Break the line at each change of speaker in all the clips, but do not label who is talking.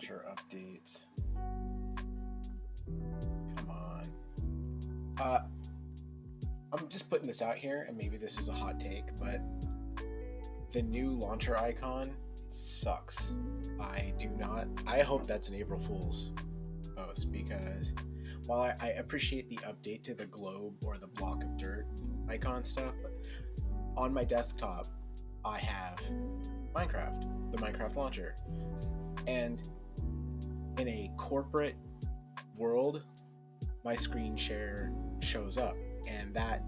launcher updates. Come on. I'm just putting this out here, and maybe this is a hot take, but the new launcher icon sucks. I hope that's an April Fool's post, because while I appreciate the update to the globe or the block of dirt icon stuff, on my desktop I have Minecraft, the Minecraft launcher, and in a corporate world my screen share shows up, and that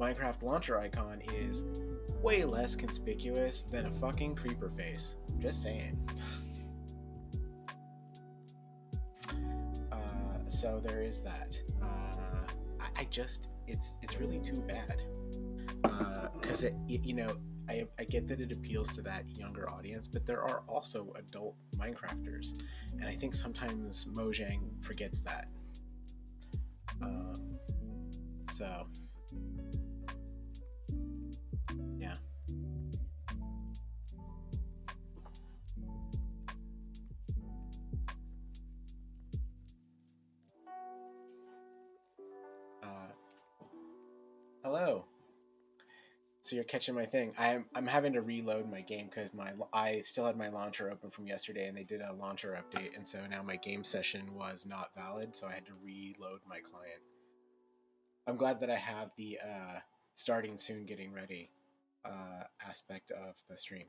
Minecraft launcher icon is way less conspicuous than a fucking creeper face. Just saying. So there is that. It's really too bad. Because I get that it appeals to that younger audience, but there are also adult Minecrafters, and I think sometimes Mojang forgets that. So yeah. Hello. So you're catching my thing. I'm having to reload my game because I still had my launcher open from yesterday, and they did a launcher update, and so now my game session was not valid, so I had to reload my client. I'm glad that I have the starting soon, getting ready aspect of the stream.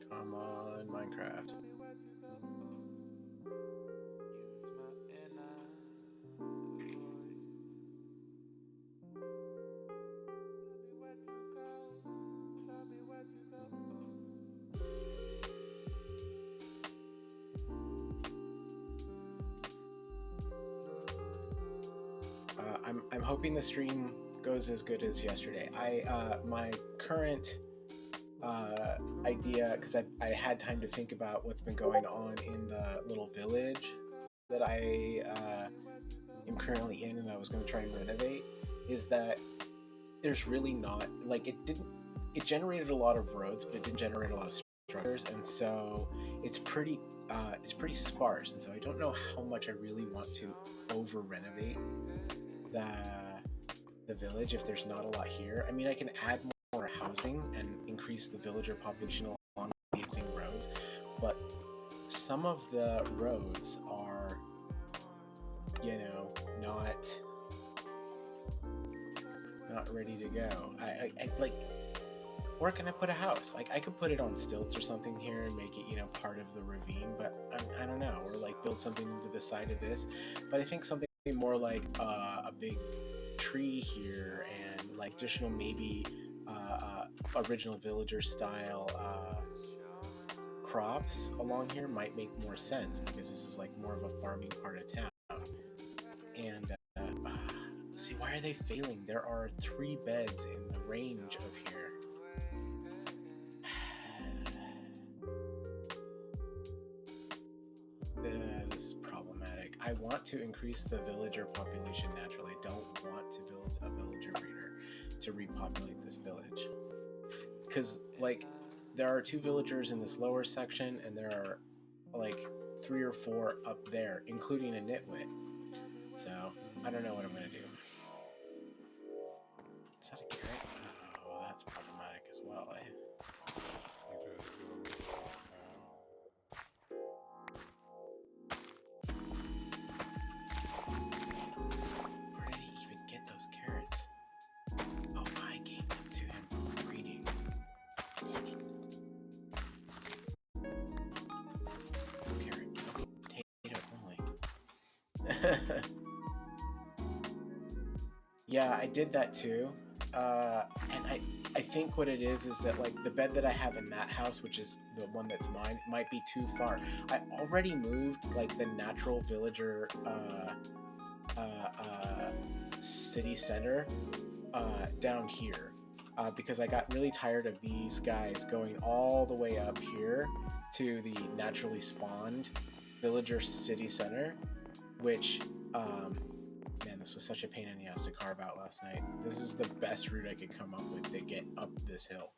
Come on, Minecraft. I'm hoping the stream goes as good as yesterday. My current idea, because I had time to think about what's been going on in the little village that I am currently in, and I was going to try and renovate, is that there's really not, like, it generated a lot of roads, but it didn't generate a lot of structures, and so it's pretty sparse, and so I don't know how much I really want to over renovate the village if there's not a lot here. I mean, I can add more housing and increase the villager population along the existing roads, but some of the roads are, not ready to go. I like, where can I put a house? Like, I could put it on stilts or something here and make it, part of the ravine, but I don't know, or like build something into the side of this. But I think something more like a big tree here, and like additional maybe original villager style crops along here might make more sense, because this is like more of a farming part of town. And see, why are they failing? There are 3 beds in the range of here. This is problematic. I want to increase the villager population naturally. I don't want to build a villager breeder to repopulate this village. Because, like, there are 2 villagers in this lower section, and there are, like, 3 or 4 up there, including a nitwit. So, I don't know what I'm going to do. Is that a carrot? Oh, that's problematic as well, eh? Where did he even get those carrots? Oh, I gave them to him for breeding. No carrot. No potato only. Yeah, I did that too. And I think what it is that, like, the bed that I have in that house, which is the one that's mine, might be too far. I already moved, like, the natural villager city center down here, because I got really tired of these guys going all the way up here to the naturally spawned villager city center, which Man, this was such a pain in the ass to carve out last night. This is the best route I could come up with to get up this hill.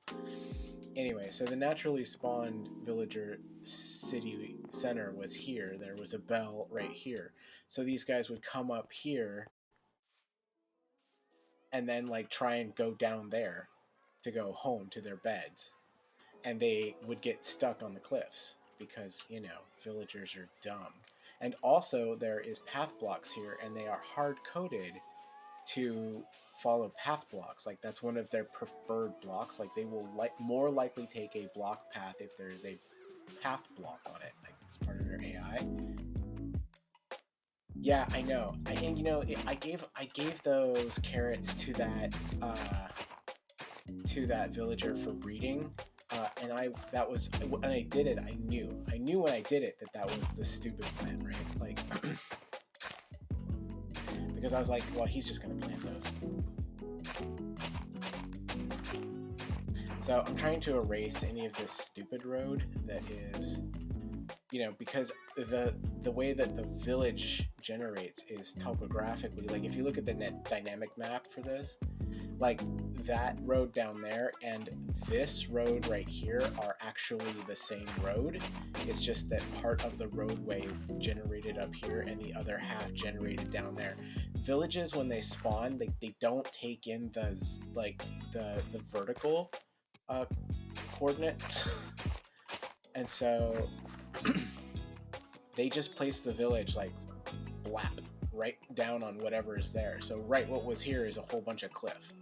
Anyway, so the naturally spawned villager city center was here. There was a bell right here. So these guys would come up here and then like try and go down there to go home to their beds. And they would get stuck on the cliffs because, you know, villagers are dumb. And also there is path blocks here, and they are hard-coded to follow path blocks. Like, that's one of their preferred blocks. Like, they will more likely take a block path if there is a path block on it. Like, it's part of their AI. Yeah, I know. And you know, I gave those carrots to that villager for breeding. And I did it. I knew when I did it that was the stupid plan, right? Like, because I was like, well, he's just gonna plant those. So I'm trying to erase any of this stupid road that is, you know, because the way that the village generates is topographically. Like, if you look at the dynamic map for this, like, that road down there and this road right here are actually the same road. It's just that part of the roadway generated up here and the other half generated down there. Villages, when they spawn, they don't take in the vertical coordinates, and so they just place the village like blap right down on whatever is there. So what was here is a whole bunch of cliff.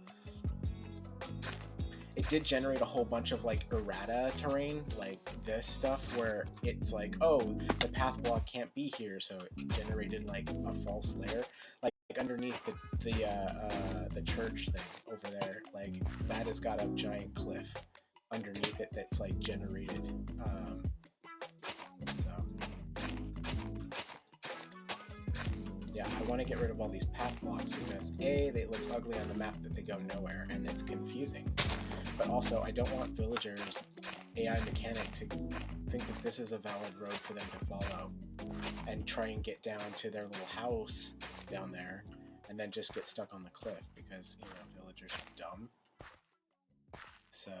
It did generate a whole bunch of like errata terrain, like this stuff, where it's like, oh, the path block can't be here, so it generated like a false layer, like underneath the church thing over there. Like, that has got a giant cliff underneath it that's like generated. Yeah, I want to get rid of all these path blocks because A, it looks ugly on the map that they go nowhere, and it's confusing. But also, I don't want villagers' AI mechanic to think that this is a valid road for them to follow and try and get down to their little house down there and then just get stuck on the cliff because, you know, villagers are dumb. So,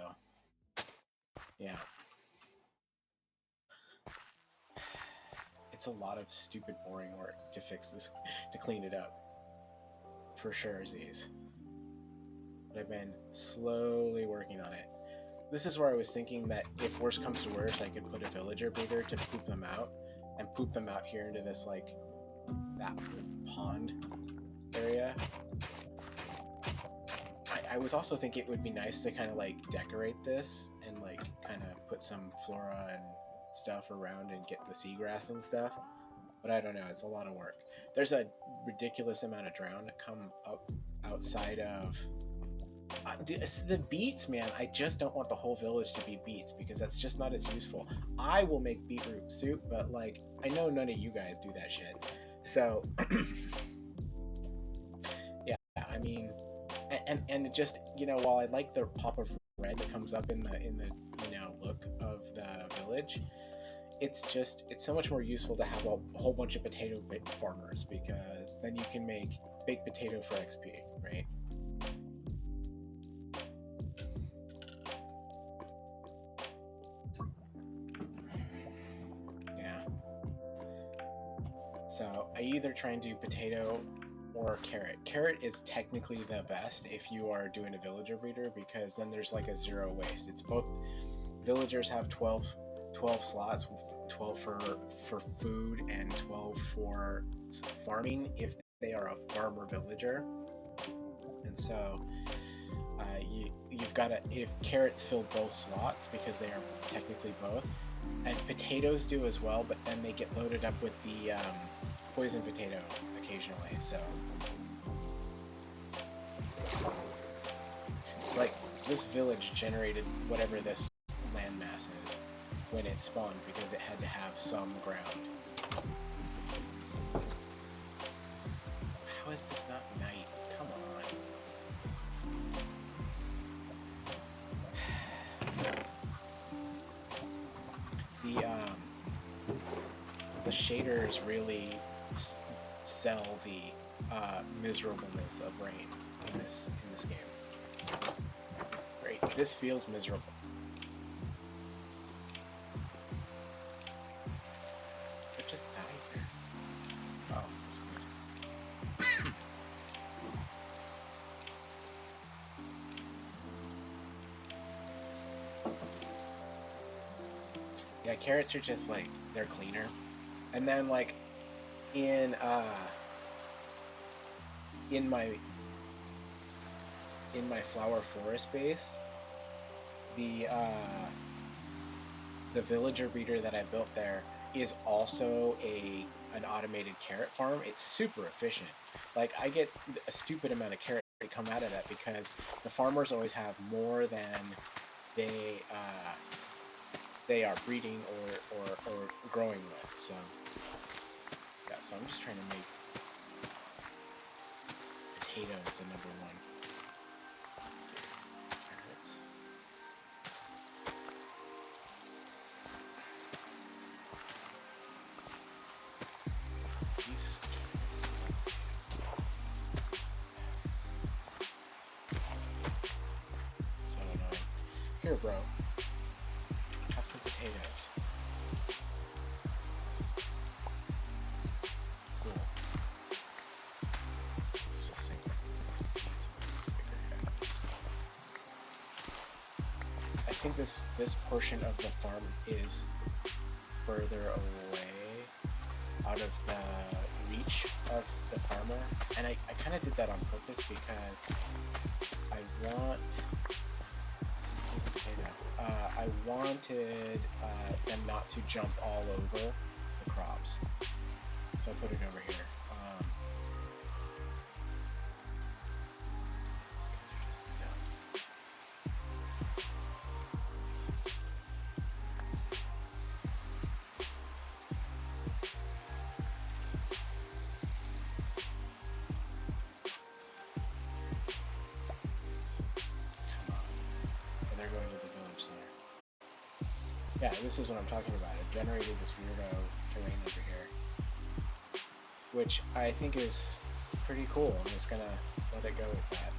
yeah. It's a lot of stupid, boring work to fix this, to clean it up. For sure, Z's. But I've been slowly working on it. This is where I was thinking that if worse comes to worse, I could put a villager breeder to poop them out, and poop them out here into this, like, that pond area. I was also thinking it would be nice to kind of, like, decorate this and, like, kind of put some flora and stuff around and get the seagrass and stuff, but I don't know, it's a lot of work. There's a ridiculous amount of drown that come up outside of it's the beets, man. I just don't want the whole village to be beets because that's just not as useful. I will make beetroot soup, but like, I know none of you guys do that shit, so yeah, I mean, and just, you know, while I like the pop of red that comes up in the you know, look of the village, it's so much more useful to have a whole bunch of potato farmers, because then you can make baked potato for XP, right? Yeah. So I either try and do potato or carrot. Carrot is technically the best if you are doing a villager breeder, because then there's like a zero waste. It's both, villagers have 12 slots, 12 for food and 12 for farming if they are a farmer villager. And so you've got to, if carrots fill both slots because they are technically both, and potatoes do as well, but then they get loaded up with the poison potato occasionally. So like, this village generated whatever this landmass is when it spawned because it had to have some ground. How is this not night? Come on. The shaders really sell the miserableness of rain in this game. Right, this feels miserable. It just died there. Oh, that's good. Yeah, carrots are just like, they're cleaner. And then like in my flower forest base, the villager breeder that I built there is also an automated carrot farm. It's super efficient. Like, I get a stupid amount of carrots that come out of that because the farmers always have more than they are breeding or growing with. So yeah, so I'm just trying to make potatoes the number one. Carrots. These carrots. So annoying. Here, bro. Have some potatoes. Cool. Let's just sink some bigger heads. I think this portion of the farm is further away out of the reach of the farmer, and I kind of did that on purpose because I wanted them not to jump all over the crops, so I put it over here. These guys are just dumb. Come on. And they're going to the village center. Yeah, this is what I'm talking about. It generated this weirdo terrain over here, which I think is pretty cool. I'm just gonna let it go with that.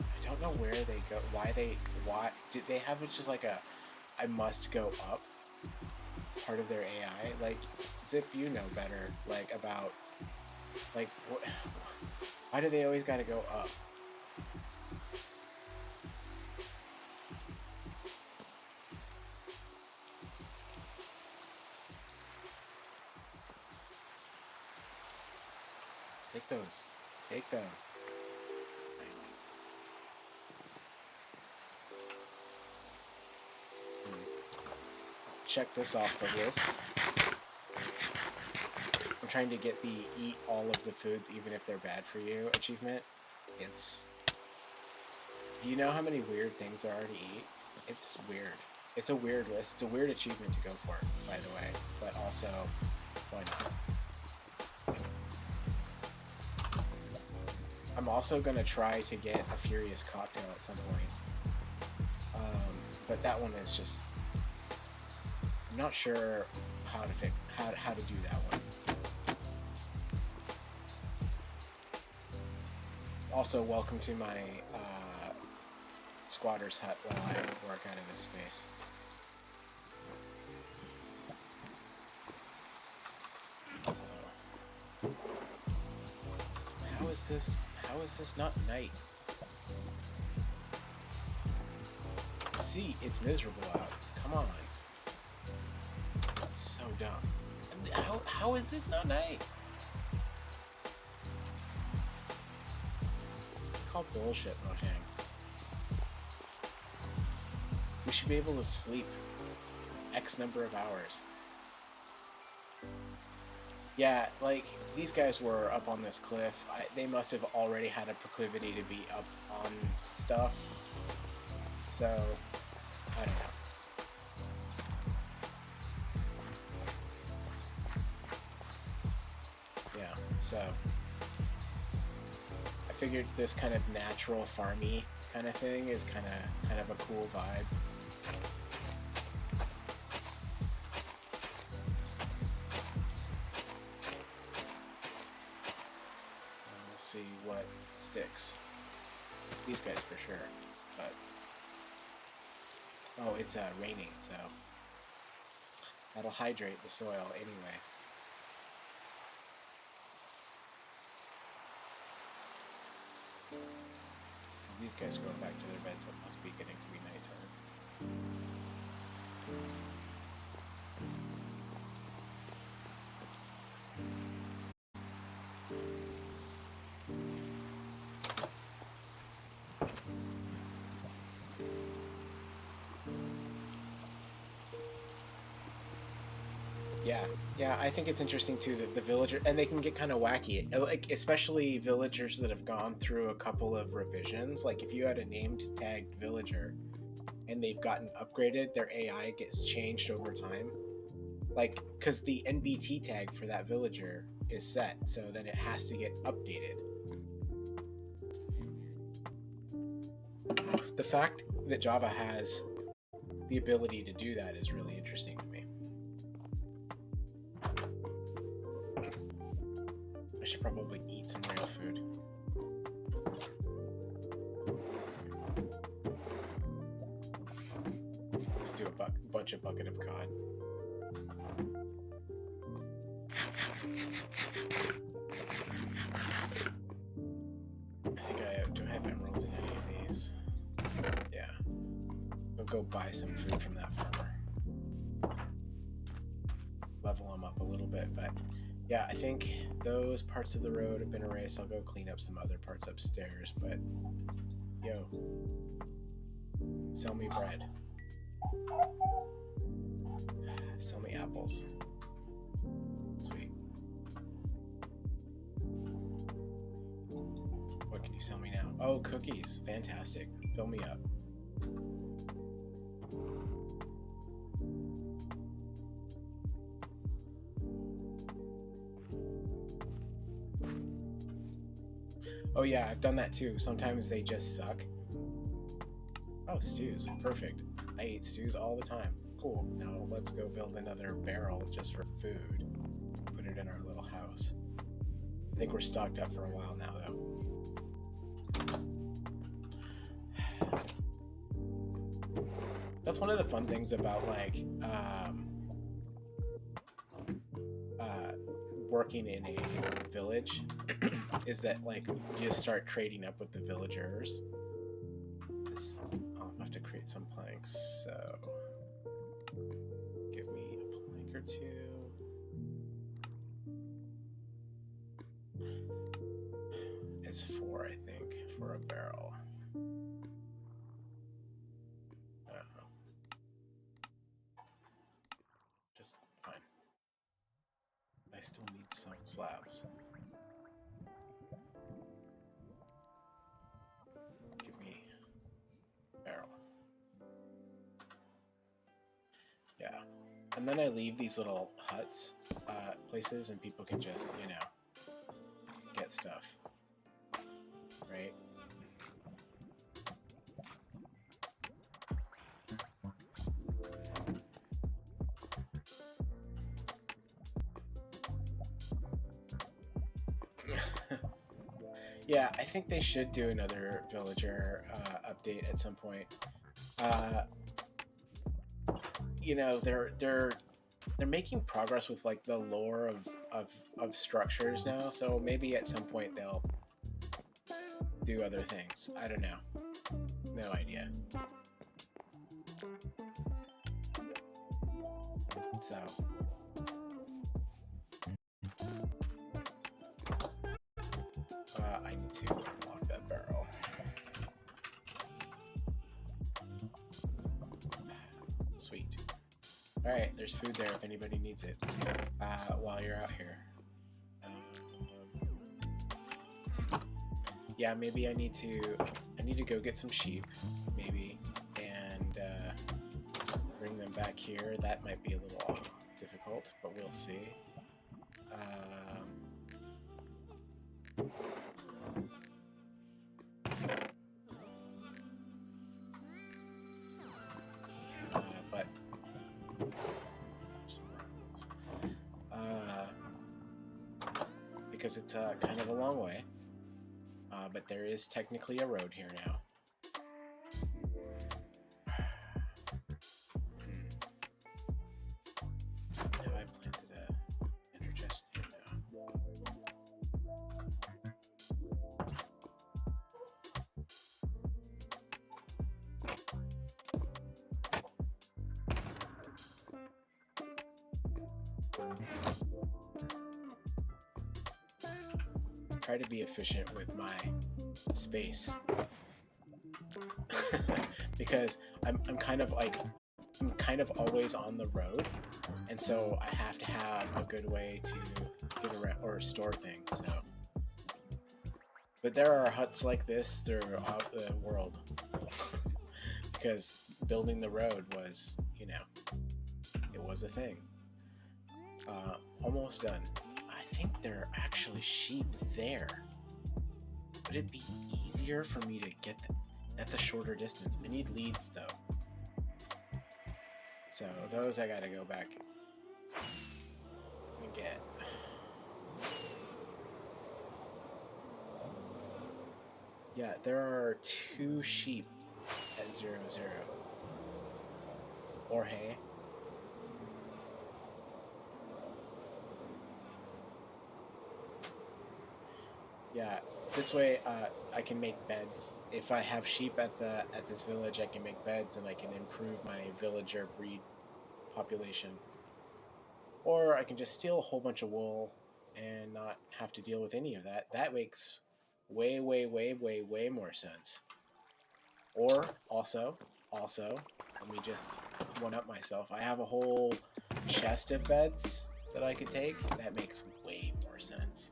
I don't know where they go. Why did they have it just like a I must go up part of their AI? Like, Zip, you know better. Like about. Like, why do they always gotta go up? Take those. Take them. Check this off the list. I'm trying to get the eat all of the foods even if they're bad for you achievement. Do you know how many weird things there are to eat? It's weird. It's a weird list. It's a weird achievement to go for, by the way. But also, why not? I'm also going to try to get a Furious Cocktail at some point. But that one is just... I'm not sure how to do that one. Also, welcome to my squatter's hut while I work out of this space. So, how is this not night? See, it's miserable out. Come on. That's so dumb. And how is this not night? Call bullshit, Mojang. We should be able to sleep X number of hours. Yeah, like, these guys were up on this cliff. They must have already had a proclivity to be up on stuff. So, I don't know. Yeah, so I figured this kind of natural farmy kind of thing is kind of a cool vibe. We'll see what sticks. These guys for sure, but oh, it's raining, so that'll hydrate the soil anyway. These guys are going back to their beds, so it must be getting to be nighttime. Yeah, I think it's interesting too that the villager, and they can get kind of wacky, like especially villagers that have gone through a couple of revisions. Like if you had a named tagged villager and they've gotten upgraded, their AI gets changed over time. Like, because the NBT tag for that villager is set, so then it has to get updated. The fact that Java has the ability to do that is really interesting to me. I should probably eat some real food. Let's do a bunch of bucket of cod. I think do I have emeralds in any of these? Yeah. I'll go buy some food from that farmer. Level them up a little bit, but yeah, I think those parts of the road have been erased. I'll go clean up some other parts upstairs, but yo, sell me bread. Sell me apples. Sweet. What can you sell me now? Oh, cookies. Fantastic. Fill me up. Oh yeah, I've done that too. Sometimes they just suck. Oh, stews. Perfect. I eat stews all the time. Cool. Now let's go build another barrel just for food. Put it in our little house. I think we're stocked up for a while now, though. That's one of the fun things about like working in a village is that like you just start trading up with the villagers. I'll have to create some planks, so give me a plank or two. It's 4, I think, for a barrel. Just fine. I still need some slabs. Give me barrel. Yeah. And then I leave these little huts, places, and people can just, you know, get stuff. Right? Yeah, I think they should do another villager update at some point. You know, they're making progress with like the lore of structures now, so maybe at some point they'll do other things. I don't know. No idea. So I need to unlock that barrel. Sweet. Alright, there's food there if anybody needs it while you're out here. Yeah, maybe I need to go get some sheep, maybe, and bring them back here. That might be a little difficult, but we'll see. because it's kind of a long way. But there is technically a road here now. Have I planted a interchest here now? Try to be efficient with my space because I'm kind of always on the road, and so I have to have a good way to get around or store things. So, but there are huts like this throughout the world because building the road was, you know, it was a thing. Almost done. I think there are actually sheep there. Would it be easier for me to get them? That's a shorter distance. I need leads though. So those I gotta go back and get. Yeah, there are 2 sheep at 0, 0. Or hay. Yeah, this way I can make beds. If I have sheep at this village, I can make beds and I can improve my villager breed population. Or I can just steal a whole bunch of wool and not have to deal with any of that. That makes way more sense. Or also, let me just one up myself. I have a whole chest of beds that I could take. That makes way more sense.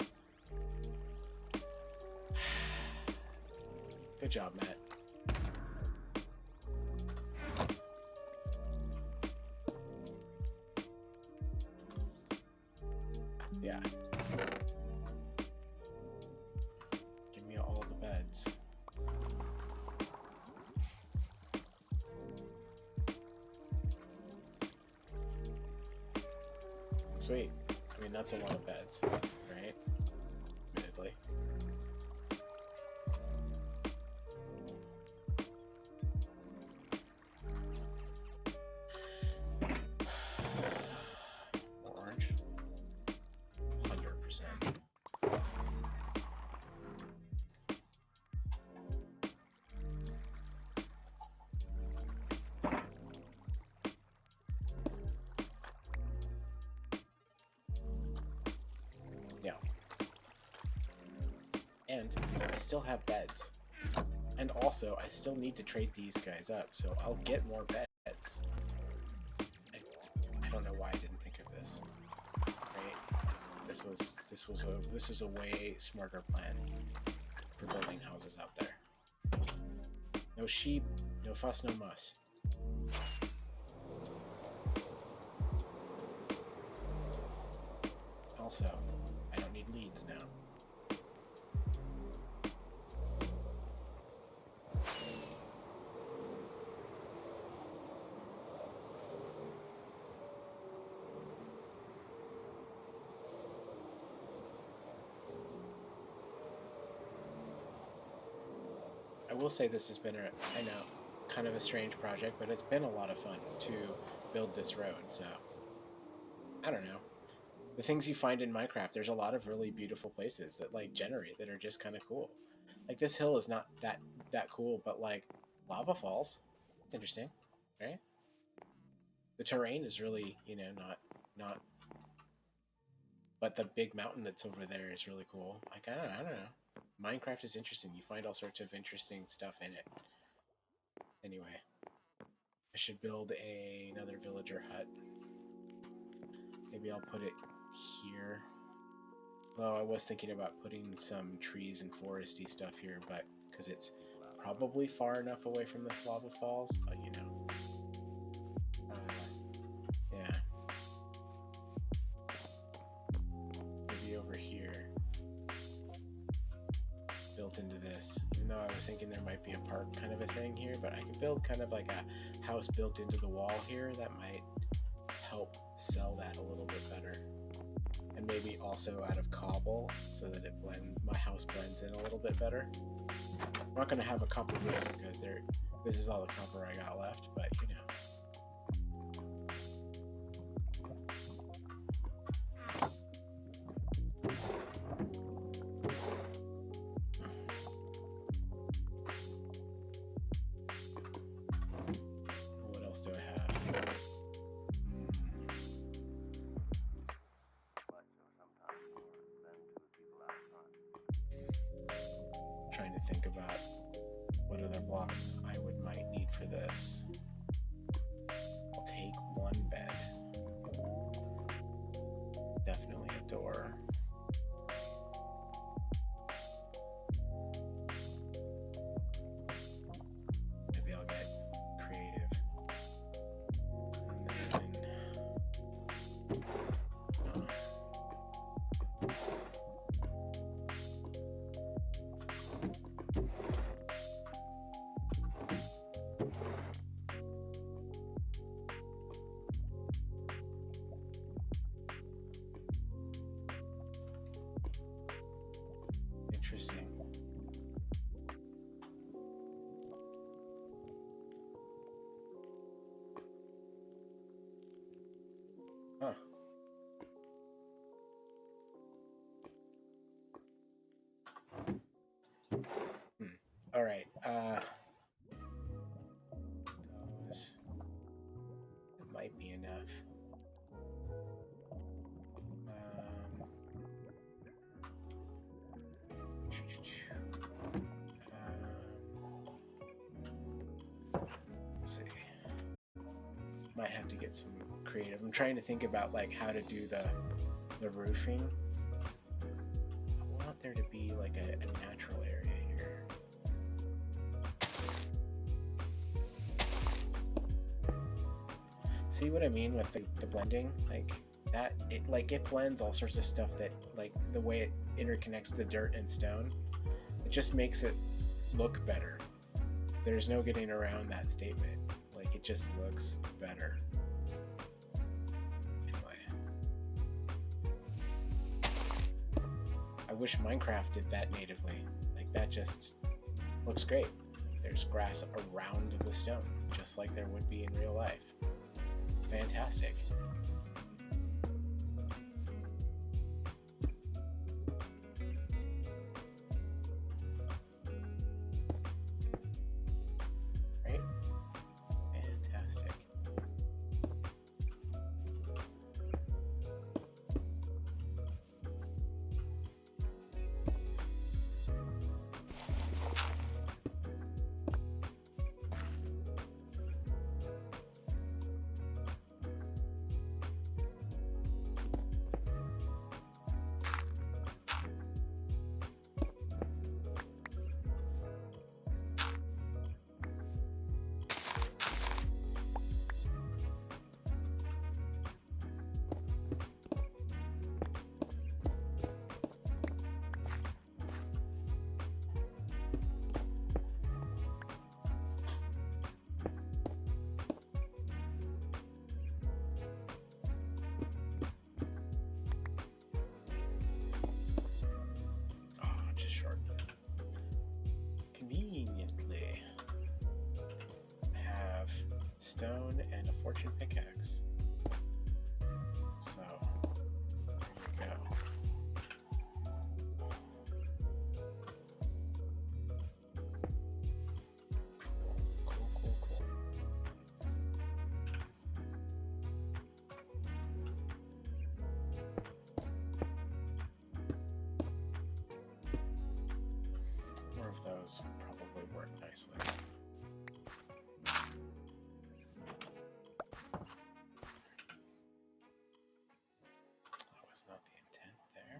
Good job, Matt. Yeah. Give me all the beds. Sweet. I mean, that's a lot of beds, right? Admittedly. Orange. 100%. Yeah. And I still have beds. And also, I still need to trade these guys up, so I'll get more beds. I don't know why I didn't think of this. Right? This is a way smarter plan for building houses out there. No sheep, no fuss, no muss. Also, I don't need leads now. I will say this has been I know, kind of a strange project, but it's been a lot of fun to build this road, so I don't know. The things you find in Minecraft, there's a lot of really beautiful places that like generate that are just kind of cool. Like this hill is not that cool, but like lava falls, it's interesting, right? The terrain is really, you know, not but the big mountain that's over there is really cool. Like I don't know. Minecraft is interesting. You find all sorts of interesting stuff in it. Anyway, I should build another villager hut. Maybe I'll put it here. Though I was thinking about putting some trees and foresty stuff here, but because it's probably far enough away from this lava falls, but you know. Yeah. Maybe over here. Built into this. Even though I was thinking there might be a park kind of a thing here, but I could build kind of like a house built into the wall here that might help sell that a little bit better. and maybe also out of cobble so that my house blends in a little bit better. I'm not gonna have a copper roof because this is all the copper I got left, but you know. What else do I have? Trying to think about what other blocks I might need for this. I'll take one bed. Definitely a door. Maybe I'll get creative. And then interesting. Huh. All right. That might be enough. Let's see. Might have to get some creative. I'm trying to think about like how to do the roofing. I want there to be like a natural area here. See what I mean with the blending? Like that, it blends all sorts of stuff that, like the way it interconnects the dirt and stone, it just makes it look better. There's no getting around that statement. Like it just looks better. Anyway. I wish Minecraft did that natively. Like that just looks great. There's grass around the stone, just like there would be in real life. It's fantastic. Right? Fantastic. Conveniently, I have stone and a fortune pickaxe. So, there you go. Cool. More of those would probably work nicely. That was not the intent there.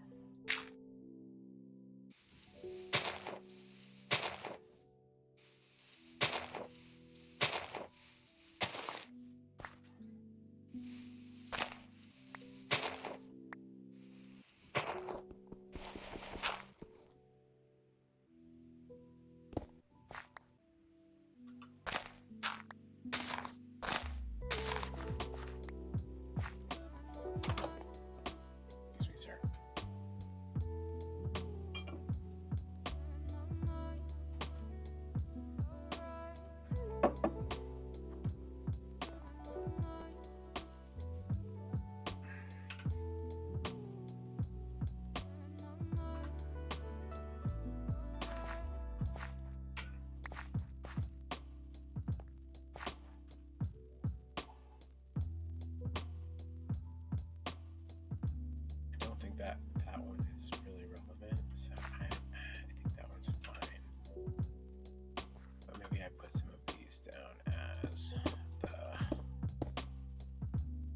has the...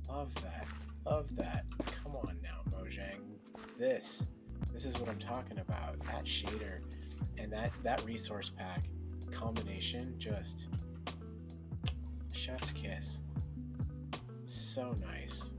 Love that. Love that. Come on now, Mojang. This is what I'm talking about. That shader and that resource pack combination, just chef's kiss. So nice.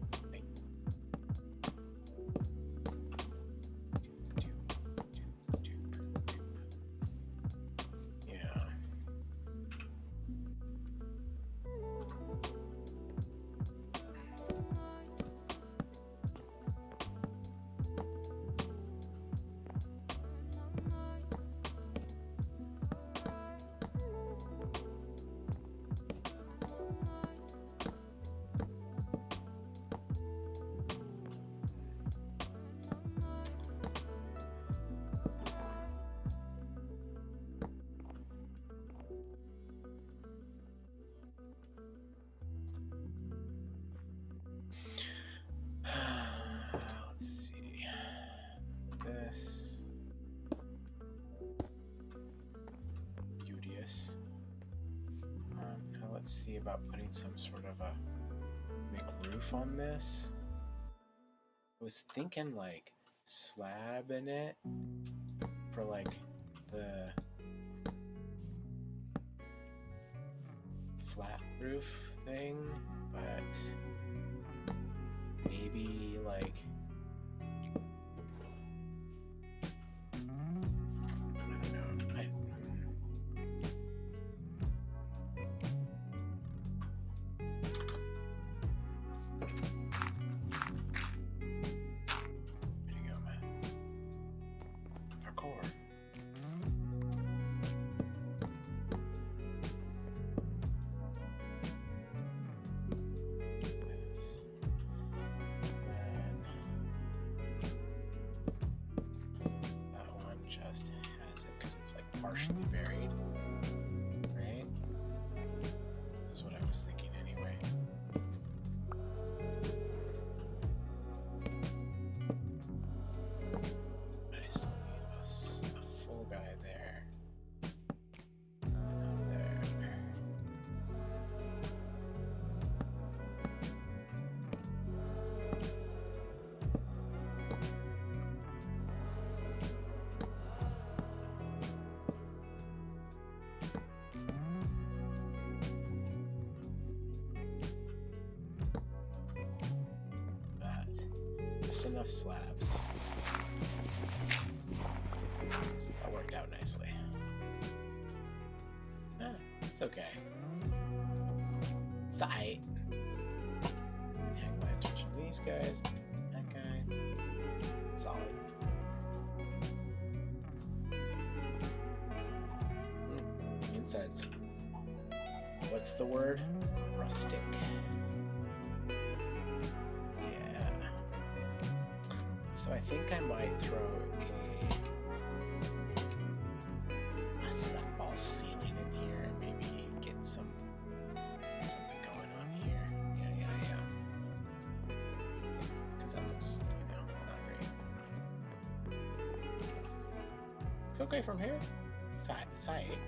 Let's see about putting some sort of a McRoof on this. I was thinking like slab in it for like the flat roof thing, but maybe like partially buried, right? This is what I was thinking anyway. I still need a full guy there. There. Enough slabs. That worked out nicely. It's okay. It's the height. Hang by touching these guys. That guy. Solid. Insides. What's the word? Rustic. So I think I might throw a false ceiling in here and maybe get something going on here. Yeah. Because that looks, not great. It's okay from here. Side.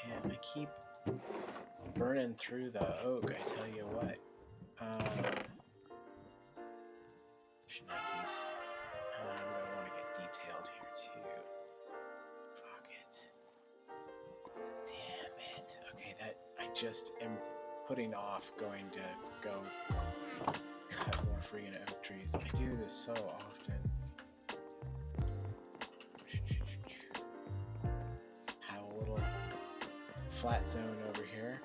Man, I keep burning through the oak, I tell you what. Schnuckies. I'm gonna want to get detailed here too. Fuck it. Damn it. Okay, that I just am putting off going to go cut more friggin' oak trees. I do this so often. Have a little flat zone over here.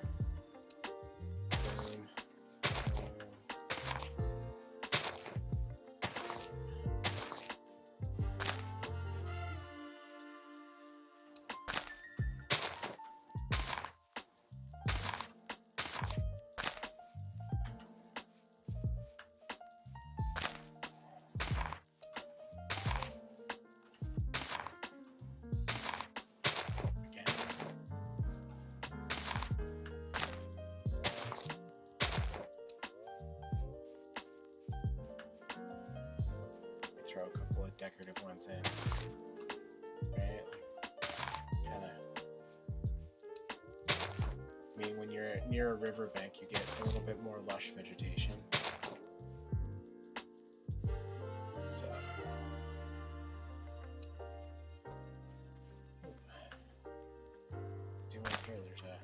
Boom. decorative ones in, right? Kind of. I mean, when you're near a riverbank, you get a little bit more lush vegetation. So. Doing here,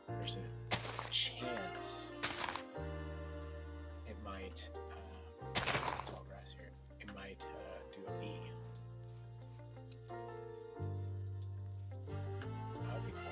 there's a chance it might. It's all grass here. It might do a bee. That would be cool.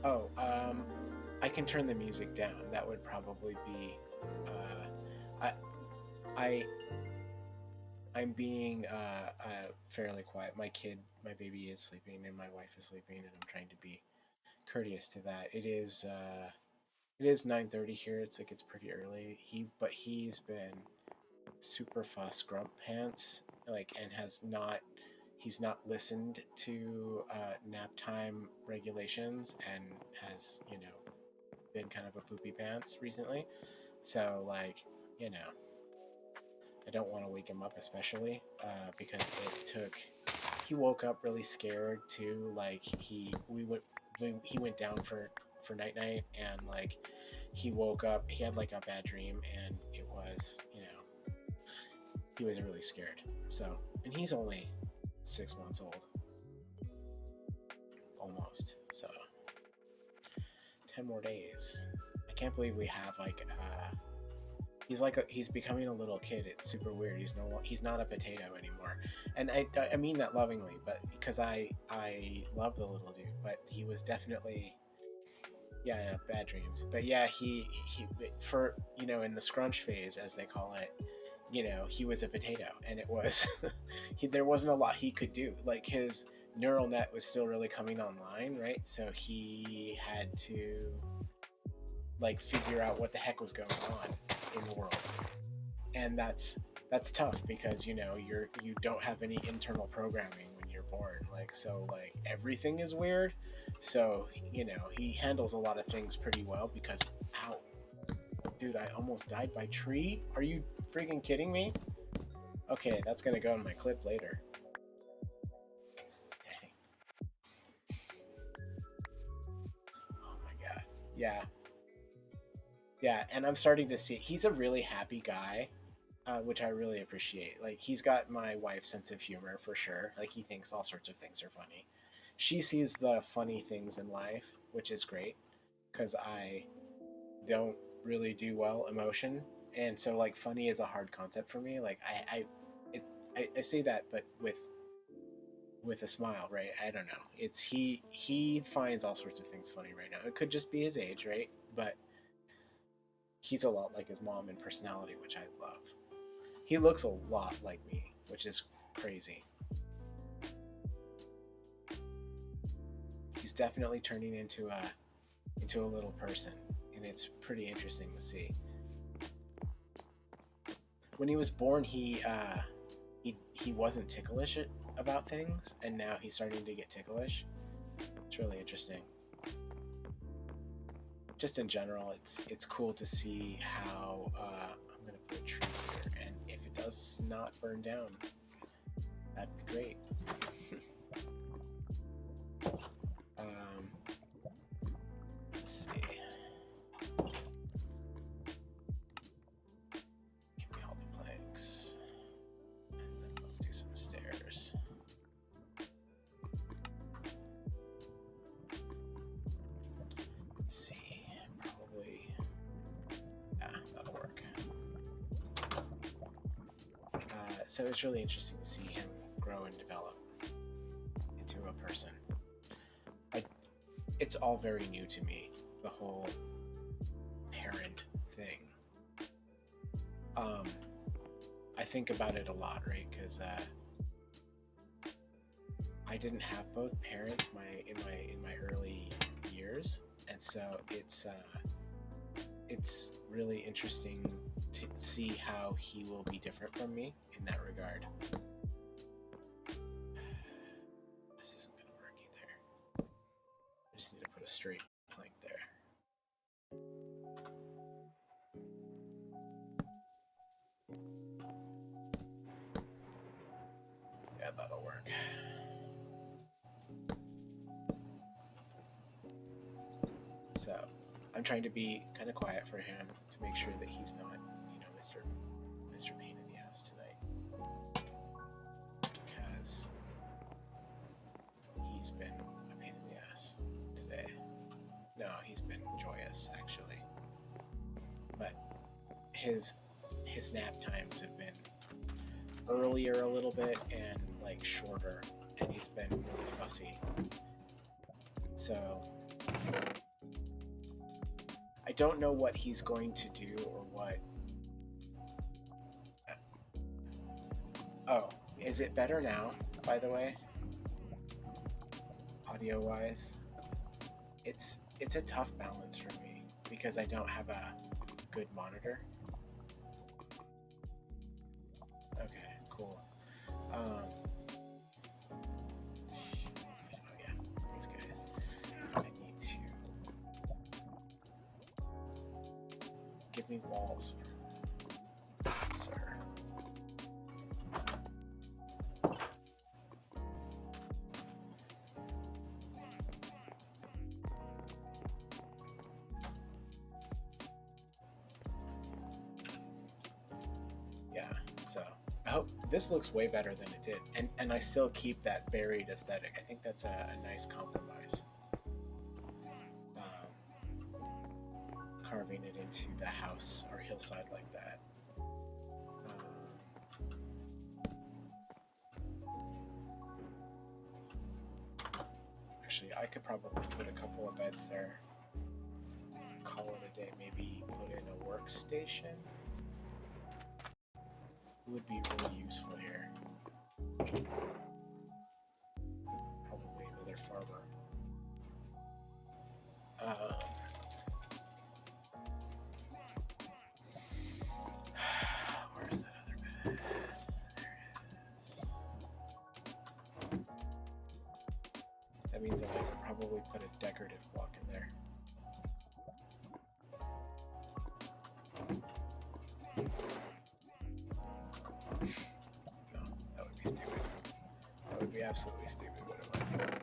Oh, I can turn the music down. That would probably be. I'm being fairly quiet. My baby is sleeping, and my wife is sleeping, and I'm trying to be courteous to that. It is 9:30 here. It's pretty early. He's been super fuss grump pants, like, and he's not listened to nap time regulations, and has, been kind of a poopy pants recently. So, like, I don't want to wake him up, especially because he woke up really scared too. Like, he went down for night, and like he woke up, he had like a bad dream, and it was, he was really scared. So, and he's only 6 months old, almost. So 10 more days. I can't believe we have like he's becoming a little kid. It's super weird. He's not a potato anymore, and I mean that lovingly, but because I love the little dude, but he was definitely, yeah, bad dreams. But yeah, he for, in the scrunch phase, as they call it, he was a potato, and it was there wasn't a lot he could do. Like, his neural net was still really coming online, right? So he had to like figure out what the heck was going on in the world, and that's tough because you don't have any internal programming when you're born. Like, so like everything is weird. So he handles a lot of things pretty well because, ow, dude, I almost died by tree. Are you freaking kidding me? Okay, that's gonna go in my clip later. Dang. Oh my god. Yeah, and I'm starting to see he's a really happy guy, which I really appreciate. Like, he's got my wife's sense of humor for sure. Like, he thinks all sorts of things are funny. She sees the funny things in life, which is great, because I don't really do well emotion, and so like funny is a hard concept for me. Like, I say that, but with a smile, right? I don't know. It's he finds all sorts of things funny right now. It could just be his age, right? But he's a lot like his mom in personality, which I love. He looks a lot like me, which is crazy. He's definitely turning into a little person, and it's pretty interesting to see. When he was born, he wasn't ticklish about things, and now he's starting to get ticklish. It's really interesting. Just in general, it's cool to see how I'm gonna put a tree here, and if it does not burn down, that'd be great. Let's see. Give me all the planks, and then let's do some stairs. Let's see, probably, yeah, that'll work. So it's really interesting to see him grow and develop into a person. It's all very new to me, the whole parent thing. think about it a lot, right? Because I didn't have both parents in my early years, and so it's really interesting to see how he will be different from me in that regard. This isn't going to work either. I just need to put a straight plank there. Yeah, that'll work. So I'm trying to be kind of quiet for him to make sure that he's not, you know, Mr. Pain in the Ass tonight, because he's been a pain in the ass today. No, he's been joyous actually, but his nap times have been earlier a little bit and like shorter, and he's been really fussy. So I don't know what he's going to do or what. Oh, is it better now, by the way? Audio wise? It's a tough balance for me because I don't have a good monitor. Okay, cool. Oh yeah, these guys. I need to give me walls, sir. Yeah, so I hope this looks way better than it did, and I still keep that buried aesthetic. I think that's a nice compromise. Carving it into the house or hillside like that. Actually, I could probably put a couple of beds there. Call it a day. Maybe put in a workstation. It would be really useful here. Probably another farmer. Where's that other bed? There it is. That means that I could probably put a decorative block in there. No, that would be stupid. That would be absolutely stupid, wouldn't it?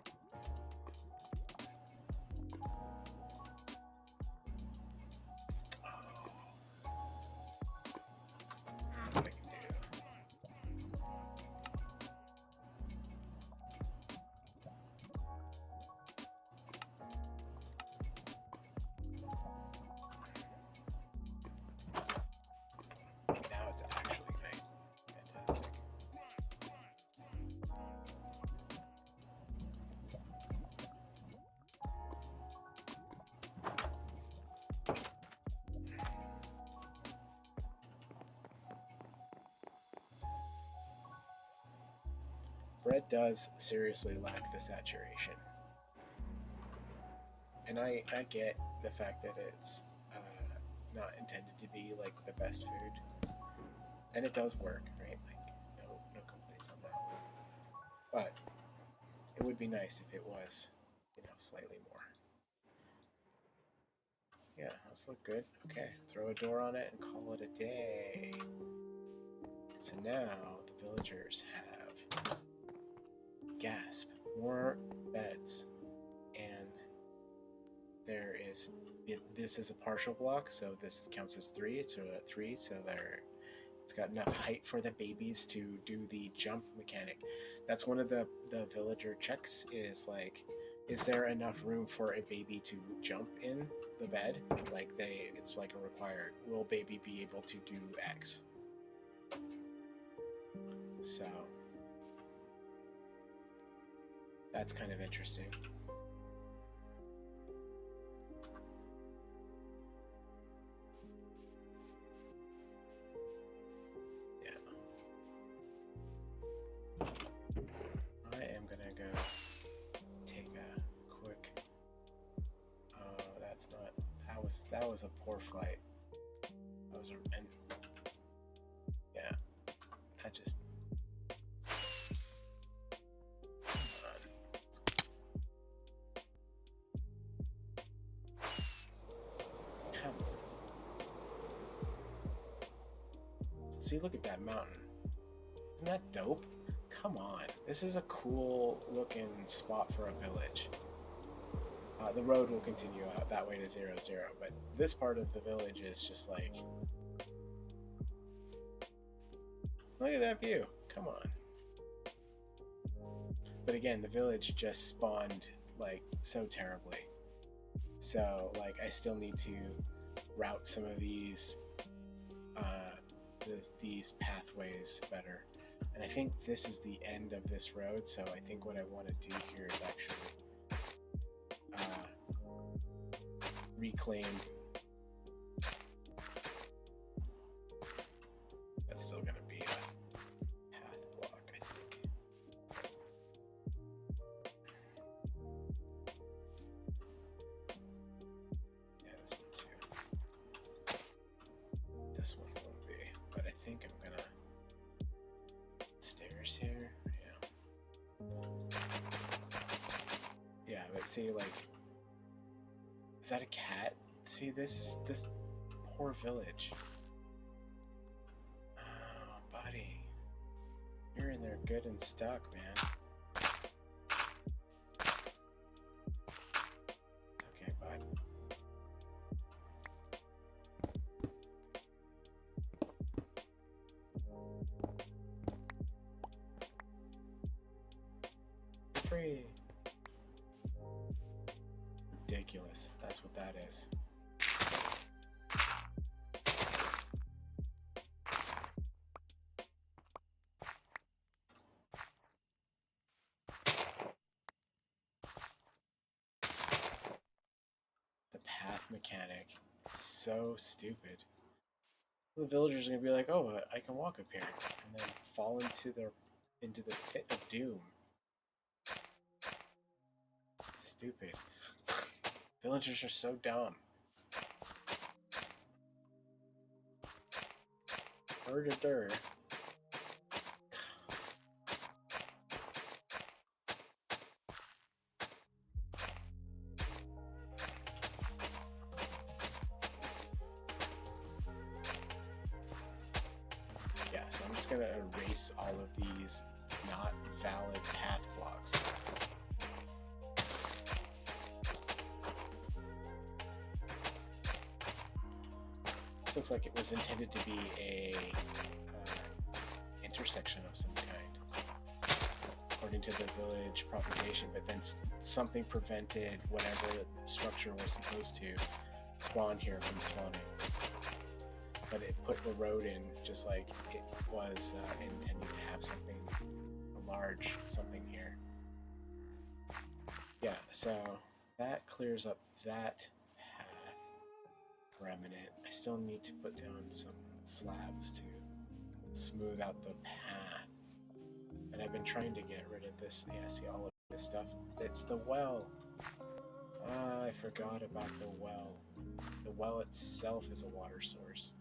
Bread does seriously lack the saturation. And I get the fact that it's not intended to be like the best food. And it does work, right? Like, no complaints on that. But it would be nice if it was, slightly more. Yeah, those look good. Okay, throw a door on it and call it a day. So now the villagers have, gasp, more beds. And there is, this is a partial block, so this counts as 3, so at 3, so it's got enough height for the babies to do the jump mechanic. That's one of the villager checks, is like, is there enough room for a baby to jump in the bed? Like it's like a required, will baby be able to do X? So that's kind of interesting. Yeah. I am gonna go take a quick. Oh, that's not. That was a poor flight. That was a and yeah. That just. Come on. See, look at that mountain. Isn't that dope? Come on. This is a cool looking spot for a village. The road will continue out that way to 0, 0, but this part of the village is just like... Look at that view. Come on. But again, the village just spawned, like, so terribly. So, like, I still need to route some of these pathways better. And I think this is the end of this road, so I think what I want to do here is actually reclaim. That's still going to be a path block, I think. Yeah, this one too. This one won't be, but I think I'm gonna... Stairs here? Yeah. Yeah, but see, like... Is that a cat? See, this poor village. Oh, buddy. You're in there good and stuck, man. Okay, bud. Free. Ridiculous. That's what that is. The path mechanic. It's so stupid. The villagers are gonna be like, "Oh, I can walk up here," and then fall into this pit of doom. Stupid. Villagers are so dumb. Dur. Yeah, so I'm just gonna erase all of these not valid path blocks. This looks like it was intended to be a intersection of some kind, according to the village propagation, but then something prevented whatever structure was supposed to spawn here from spawning. But it put the road in just like it was intended to have something, a large something here. Yeah, so that clears up that path remnant. I still need to put down some slabs to smooth out the path. And I've been trying to get rid of this. Yeah, see all of this stuff? It's the well. Ah, I forgot about the well. The well itself is a water source.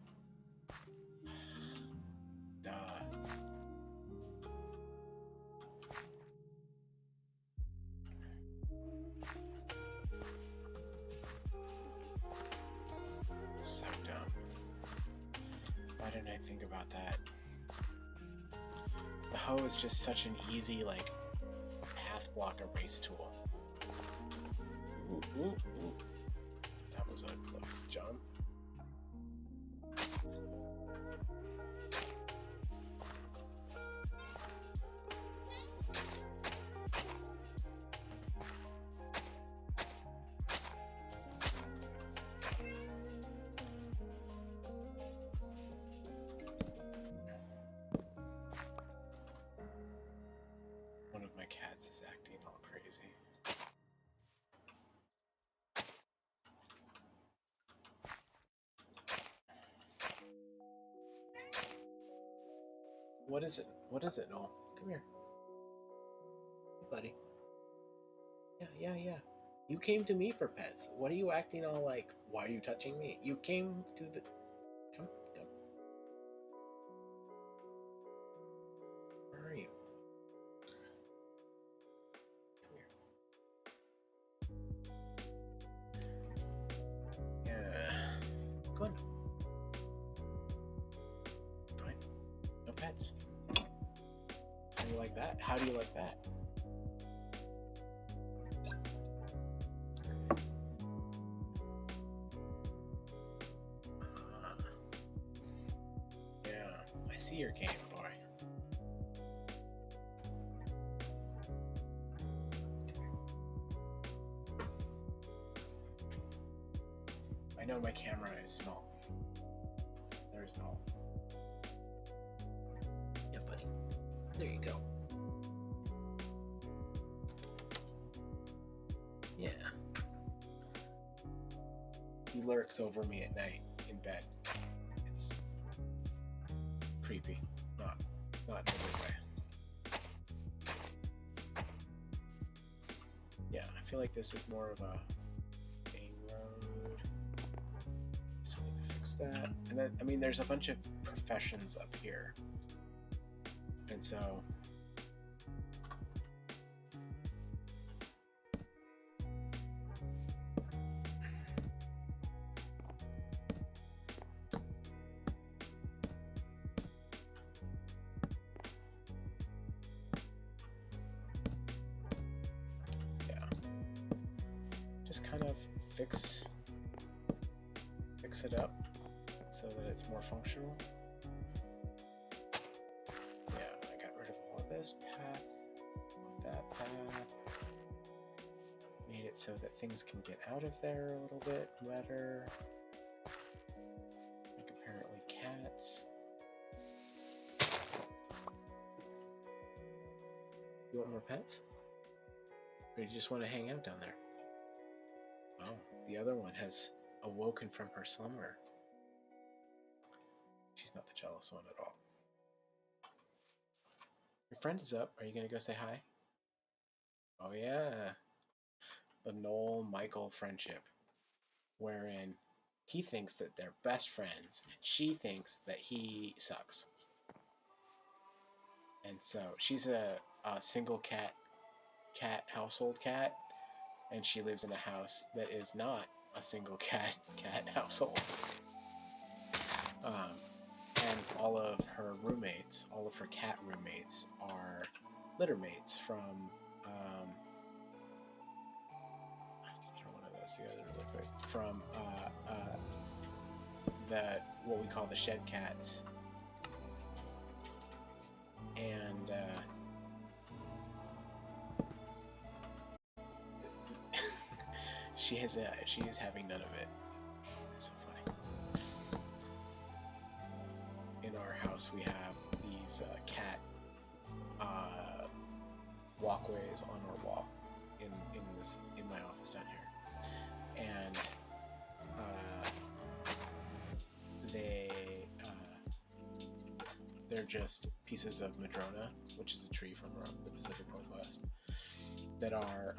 Duh. So dumb. Why didn't I think about that? The hoe is just such an easy, like, path block erase tool. Ooh, ooh, ooh. That was a close jump. One of my cats is acting all crazy. What is it? What is it, Noel? Come here. buddy. Yeah. You came to me for pets. What are you acting all like? Why are you touching me? You came to the... Come. Where are you? Come here. Yeah. Go on. Fine. No pets. How do you like that? How do you like that? Yeah, I see your game, boy. I know my camera is small. There's no... Yeah, buddy. There you go. Yeah. He lurks over me at night in bed. It's creepy. Not in a good way. Yeah, I feel like this is more of a main road. So we need to fix that. And then, I mean, there's a bunch of professions up here. And so... just kind of fix it up so that it's more functional. Yeah, I got rid of all of this path, that path, made it so that things can get out of there a little bit better. Like apparently cats. You want more pets? Or do you just want to hang out down there? Oh, the other one has awoken from her slumber. She's not the jealous one at all. Your friend is up. Are you going to go say hi? Oh, yeah. The Noel-Michael friendship, wherein he thinks that they're best friends, and she thinks that he sucks. And so she's a single cat household cat, and she lives in a house that is not a single cat household. And all of her roommates, all of her cat roommates, are litter mates from I'll throw one of those together really quick. From what we call the shed cats. And she is having none of it. It's so funny. In our house, we have these cat walkways on our wall in my office down here, and they're just pieces of madrona, which is a tree from the Pacific Northwest, that are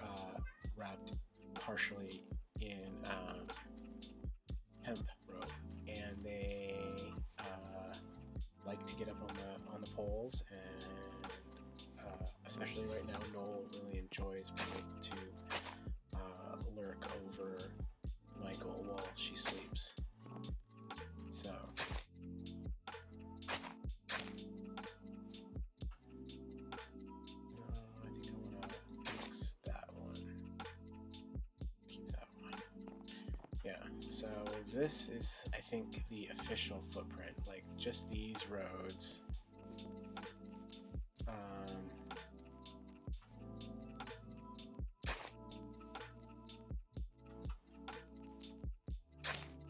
wrapped partially in hemp rope, and they like to get up on the poles, and especially right now, Noel really enjoys being able to lurk over Michael while she sleeps. So I think I want to fix that one. Keep that one. Yeah, so this is, I think, the official footprint, like just these roads.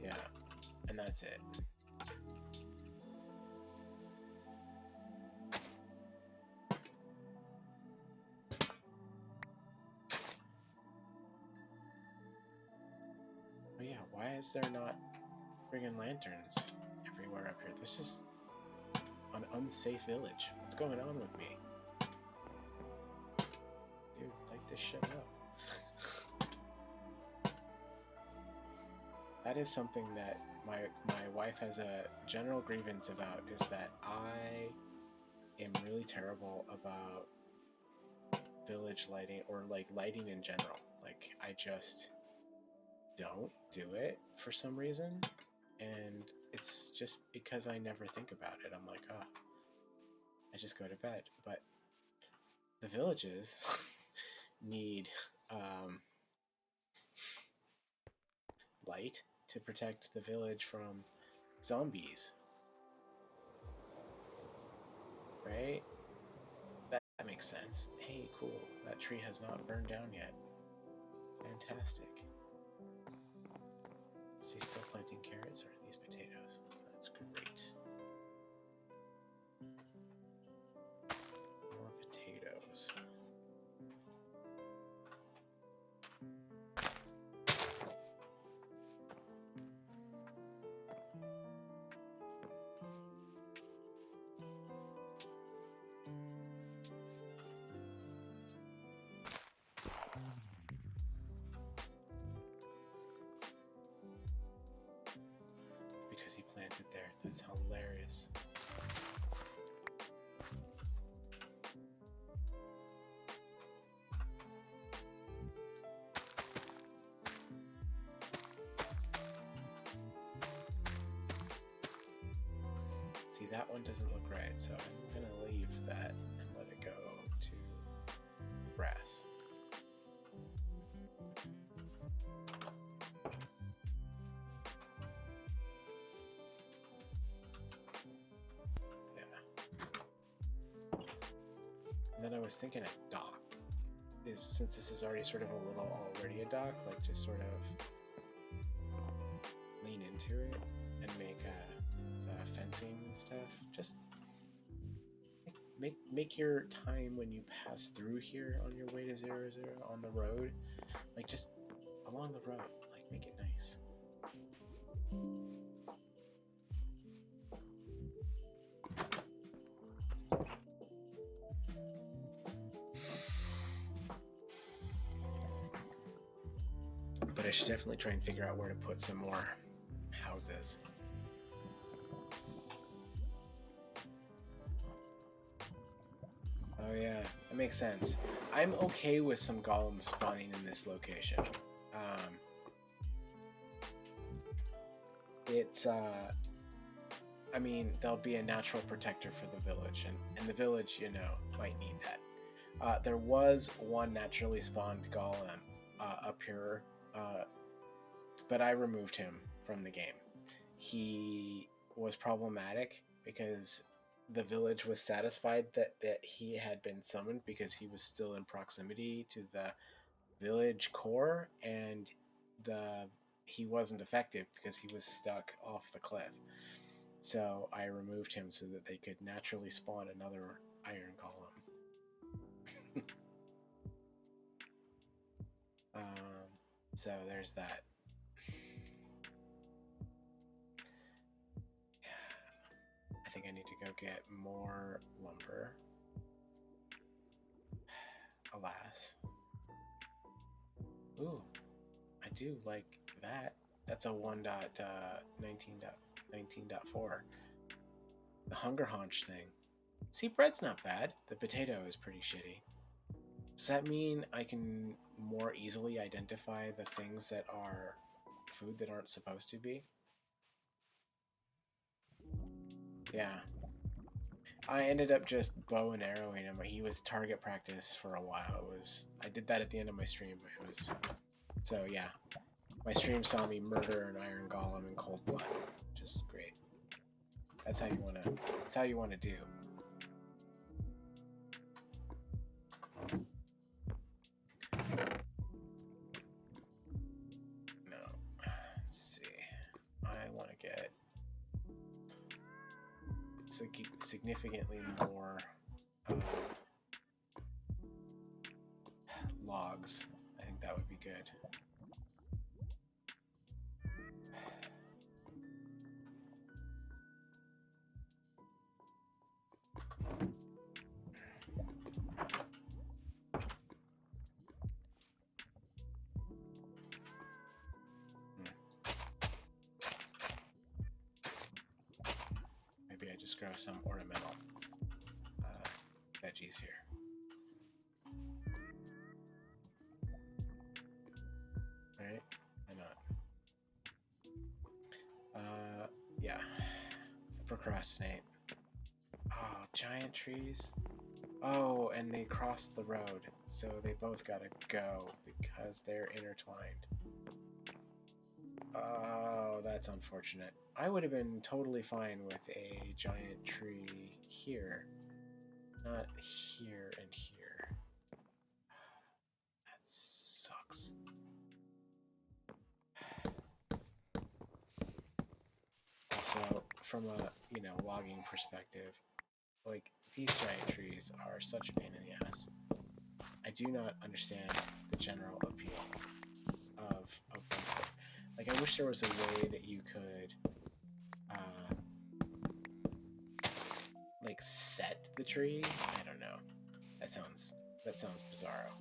Yeah, and that's it. Oh yeah, why is there not friggin' lanterns everywhere up here? This is an unsafe village. What's going on with me? Dude, light this shit up. That is something that my wife has a general grievance about, is that I am really terrible about village lighting, or like lighting in general. Like, I just don't do it for some reason, and it's just because I never think about it. I'm like, oh, I just go to bed. But the villages need light to protect the village from zombies, right? That makes sense. Hey, cool. That tree has not burned down yet. Fantastic. Is he still planting carrots, or are these potatoes? That's great. More potatoes. Because he planted there. That's hilarious. See, that one doesn't look right, so I'm gonna leave that and let it go to grass. And then I was thinking a dock is, since this is already sort of already a dock, like just sort of lean into it and make the fencing and stuff. Just make your time when you pass through here on your way to 0, 0 on the road, like just along the road, like make it nice. But I should definitely try and figure out where to put some more houses. Oh yeah, that makes sense. I'm okay with some golems spawning in this location. It's I mean, they'll be a natural protector for the village, and the village, you know, might need that. There was one naturally spawned golem up here, but I removed him from the game. He was problematic because the village was satisfied that he had been summoned because he was still in proximity to the village core, and he wasn't effective because he was stuck off the cliff. So I removed him so that they could naturally spawn another iron golem. So there's that. I think I need to go get more lumber. Alas. Ooh, I do like that. That's a 1.19.19.4. The hunger haunch thing. See, bread's not bad. The potato is pretty shitty. Does that mean I can more easily identify the things that are food that aren't supposed to be? Yeah. I ended up just bow and arrowing him. He was target practice for a while. I did that at the end of my stream. So yeah. My stream saw me murder an iron golem in cold blood. Just great. That's how you wanna do. No. Let's see. I wanna get significantly more logs. I think that would be good. grow some ornamental veggies here. Right? Why not? Yeah. Procrastinate. Oh, giant trees. Oh, and they crossed the road, so they both gotta go because they're intertwined. Oh, that's unfortunate. I would have been totally fine with a giant tree here. Not here and here. That sucks. Also, from a, logging perspective, like, these giant trees are such a pain in the ass. I do not understand the general appeal of them. Like, I wish there was a way that you could, like, set the tree. I don't know. That sounds bizarro.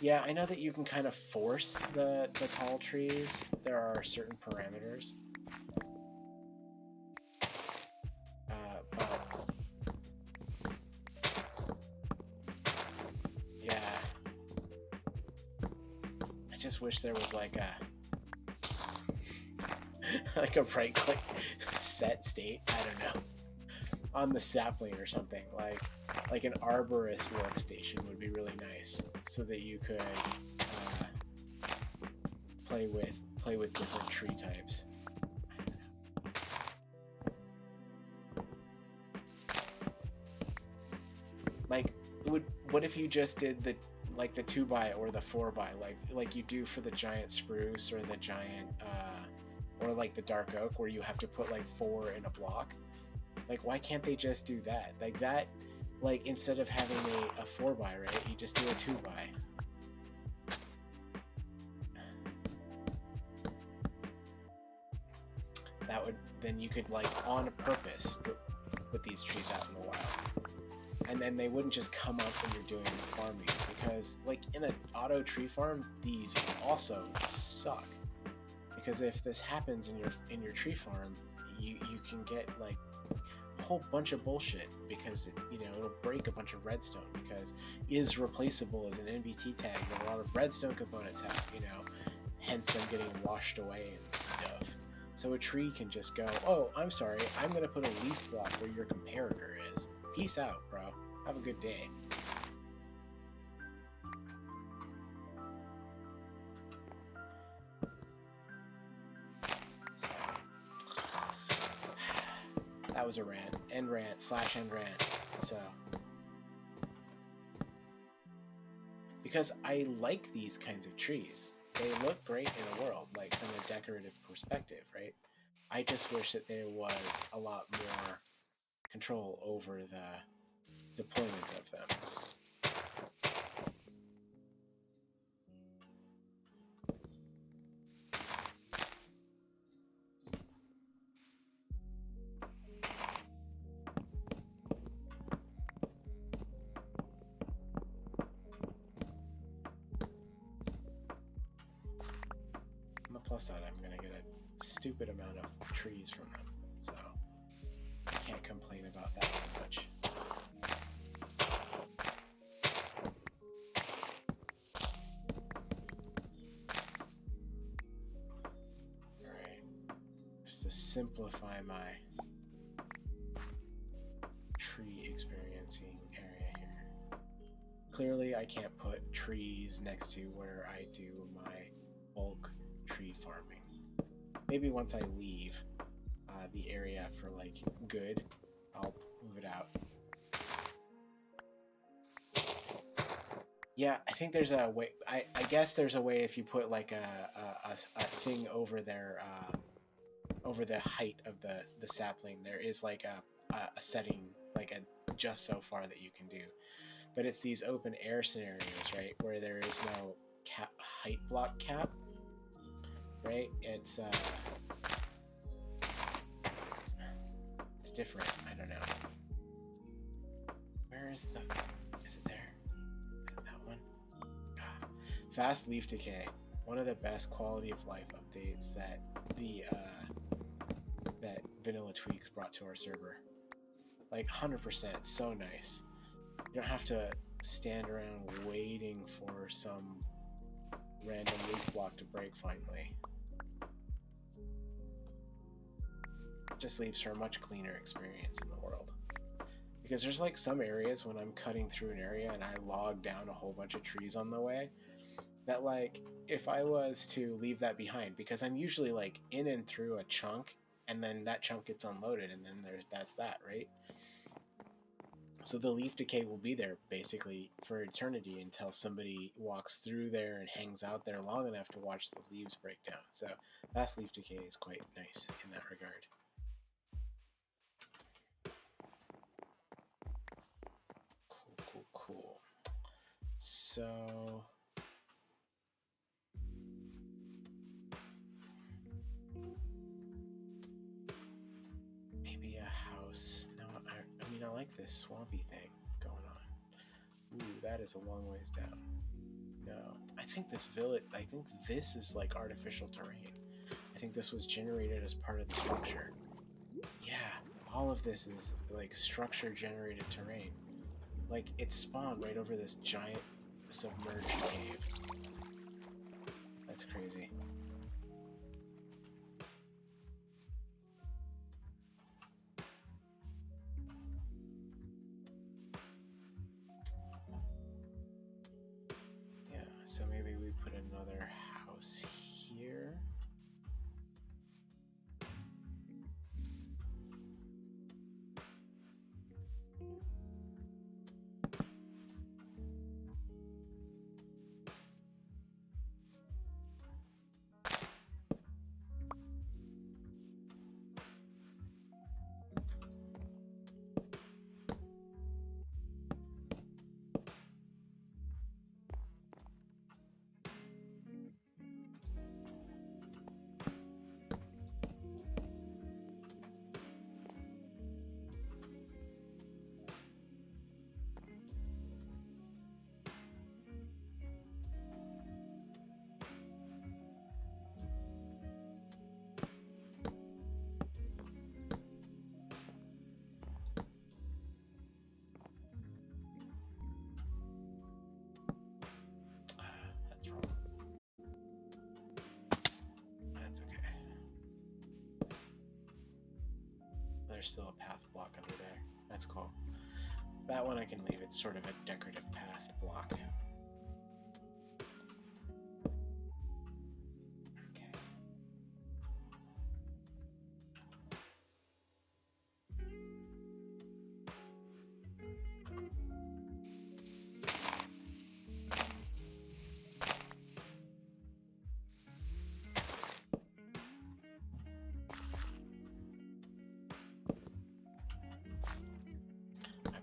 Yeah, I know that you can kind of force the tall trees. There are certain parameters. But yeah, I just wish there was like a like a right-click set state. I don't know, on the sapling or something. Like an arborist workstation would be really nice, so that you could play with different tree types. Like, what if you just did the 2x or the 4x, like you do for the giant spruce or the giant or like the dark oak, where you have to put like 4 in a block? Like, why can't they just do that? Like that, like, instead of having a 4x, right, you just do a 2x. That would, then you could, like, on purpose put these trees out in the wild. And then they wouldn't just come up when you're doing farming, because, like, in an auto tree farm, these also suck. Because if this happens in your tree farm, you can get, like, a whole bunch of bullshit, because it'll break a bunch of redstone, because is replaceable as an NBT tag that a lot of redstone components have, hence them getting washed away and stuff. So a tree can just go, oh, I'm sorry, I'm gonna put a leaf block where your comparator is. Peace out, bro. Have a good day. So, that was a rant. End rant / end rant. So, because I like these kinds of trees. They look great in a world, like from a decorative perspective, right? I just wish that there was a lot more control over the deployment of them. On the plus side, I'm going to get a stupid amount of trees from them, so I can't complain about that too much. Alright, just to simplify my tree experiencing area here. Clearly, I can't put trees next to where I do my bulk tree farming. Maybe once I leave the area for like good, I'll move it out. Yeah, I think there's a way. I guess there's a way if you put like a thing over there, over the height of the sapling. There is like a setting, like a just so far that you can do. But it's these open air scenarios, right, where there is no height block cap, right? It's it's different. I don't know. Where is the... Is it there? Is it that one? Ah. Fast leaf decay. One of the best quality of life updates that the that Vanilla Tweaks brought to our server. Like 100%, so nice. You don't have to stand around waiting for some random leaf block to break finally. It just leaves for a much cleaner experience in the world. Because there's like some areas when I'm cutting through an area and I log down a whole bunch of trees on the way, that like if I was to leave that behind, because I'm usually like in and through a chunk and then that chunk gets unloaded and then that's that, right? So the leaf decay will be there basically for eternity until somebody walks through there and hangs out there long enough to watch the leaves break down. So fast leaf decay is quite nice in that regard. Cool. So maybe a house. No, I mean I like this swampy thing going on. Ooh, that is a long ways down. No, I think this village. I think this is like artificial terrain. I think this was generated as part of the structure. Yeah, all of this is like structure generated terrain. Like it spawned right over this giant submerged cave. That's crazy. Yeah, so maybe we put another house here. That's wrong. That's okay. There's still a path block under there. That's cool. That one I can leave. It's sort of a decorative path block. Okay.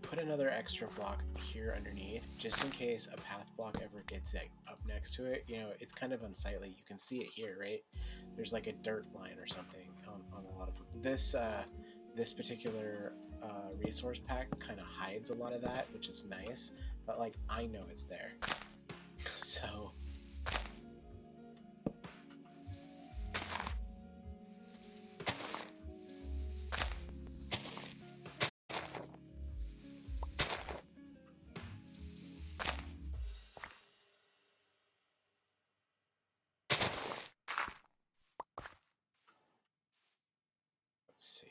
Put another extra block here underneath, just in case a path block ever gets like, up next to it. You know, it's kind of unsightly. You can see it here, right? There's like a dirt line or something on a lot of this. This particular resource pack kind of hides a lot of that, which is nice. But like, I know it's there, so. Let's see.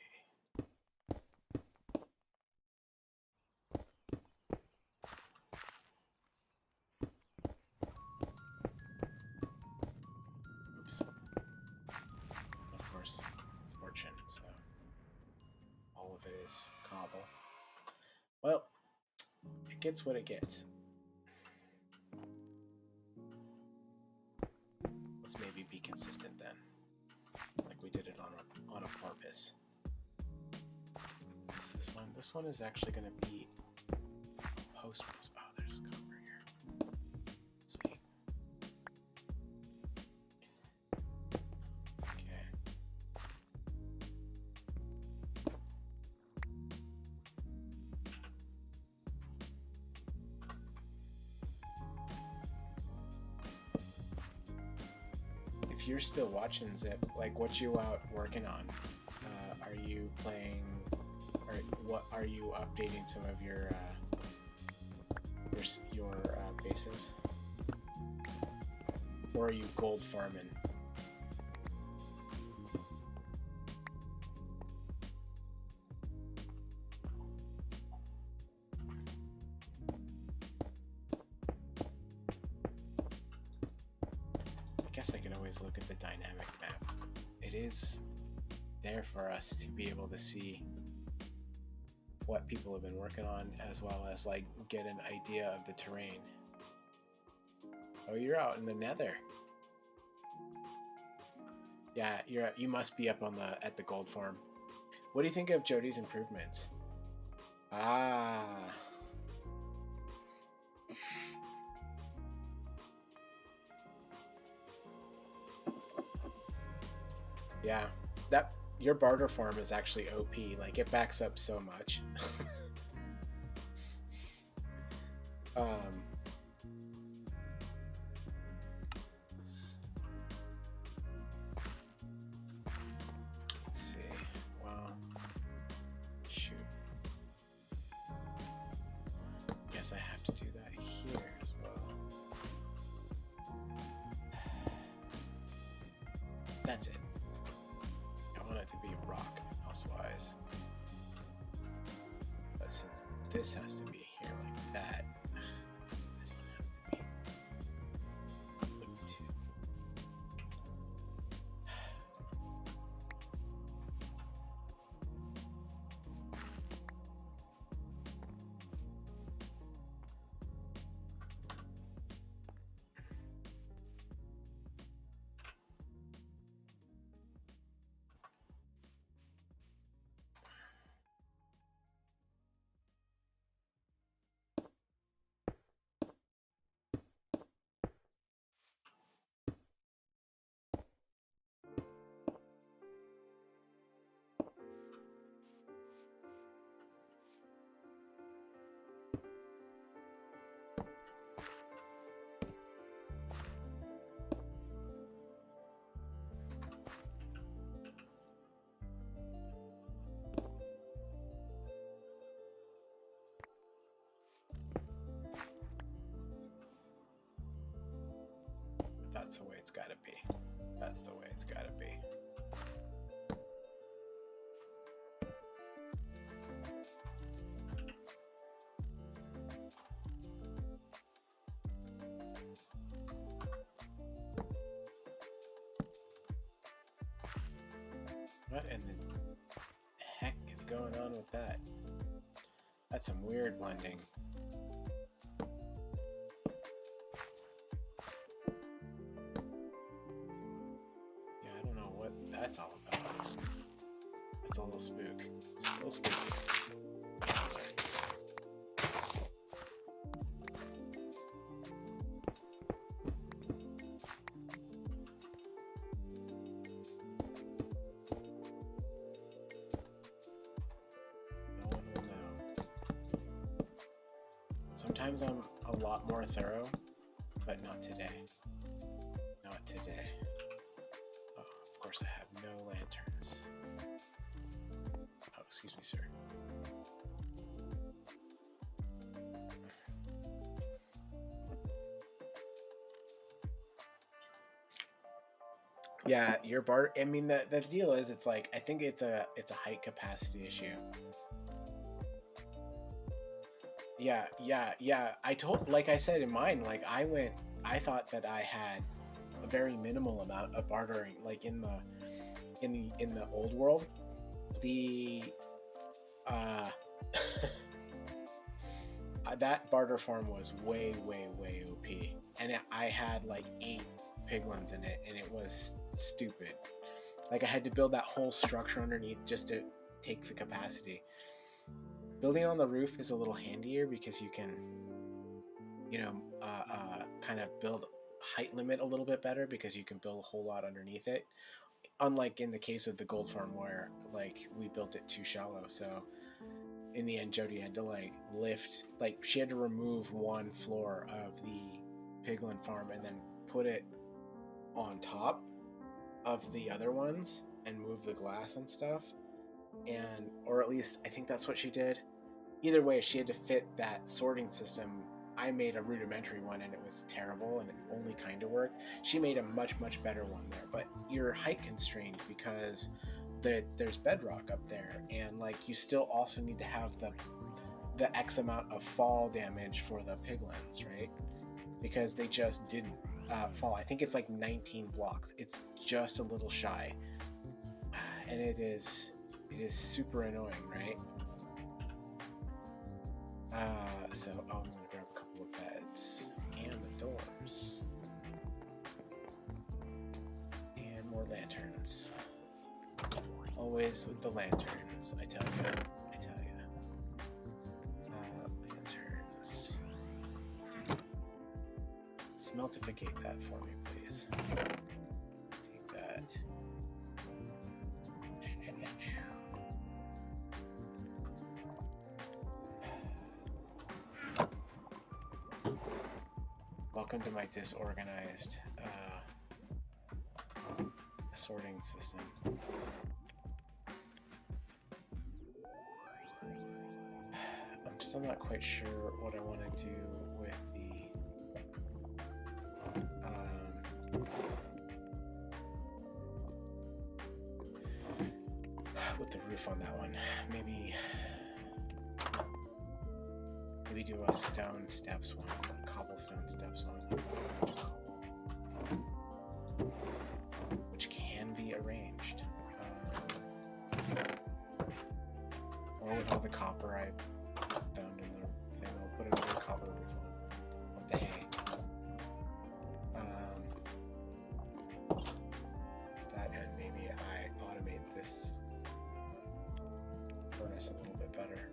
Oops. Of course, fortune, so all of it is cobble. Well, it gets what it gets. Let's maybe be consistent then, like we did it on a porpoise. What's this one? This one is actually going to be post. Oh, there's copper here. Sweet. Okay. if you're still watching Zip, like, what you out working on? Are you playing, or what are you updating some of your bases, or are you gold farming? I guess I could always look at the dynamic map. It is there for us to be able to see what people have been working on, as well as like get an idea of the terrain. Oh, you're out in the Nether. Yeah, you must be up on at the gold farm. What do you think of Jody's improvements? Ah. Yeah, that your barter farm is actually OP. Like, it backs up so much. Let's see. Well, shoot. Guess I have to do that here as well. That's it. I want it to be rock, house-wise. But since this has to be here like that, this one has to be loop 2. That's the way it's gotta be. That's the way it's gotta be. What in the heck is going on with that? That's some weird blending. That's all about. It's a little spook. It's a little spooky. No one will know. Sometimes I'm a lot more thorough, but not today. Not today. Oh, of course I have no lanterns. Oh, excuse me, sir. Yeah, your bar. I mean, the deal is, it's like, I think it's a height capacity issue. Yeah. Like I said in mine, like I thought that I had a very minimal amount of bartering, like in the old world. The that barter farm was way OP, and I had like 8 piglins in it, and it was stupid. Like, I had to build that whole structure underneath just to take the capacity. Building on the roof is a little handier because you can, you know, kind of build height limit a little bit better, because you can build a whole lot underneath it. Unlike in the case of the gold farm, where like we built it too shallow, so in the end Jody had to like lift, like she had to remove 1 floor of the piglin farm and then put it on top of the other ones and move the glass and stuff. And, or at least I think that's what she did. Either way, she had to fit that sorting system. I made a rudimentary one and it was terrible and it only kind of worked. She made a much, much better one there, but you're height constrained because there's bedrock up there, and like you still also need to have the X amount of fall damage for the piglins, right? Because they just didn't fall. I think it's like 19 blocks. It's just a little shy, and it is super annoying, right? So I'm gonna grab a couple of beds and the doors and more lanterns. Always with the lanterns, I tell you. Lanterns. Smeltificate that for me, please. Take that. Welcome to my disorganized sorting system. I'm still not quite sure what I want to do with the roof on that one. Maybe do a stone steps one, a cobblestone steps one, which can be arranged. Or with all the copper I found in the thing, I'll put another copper roof on with the hay. That, and maybe I automate this furnace a little bit better.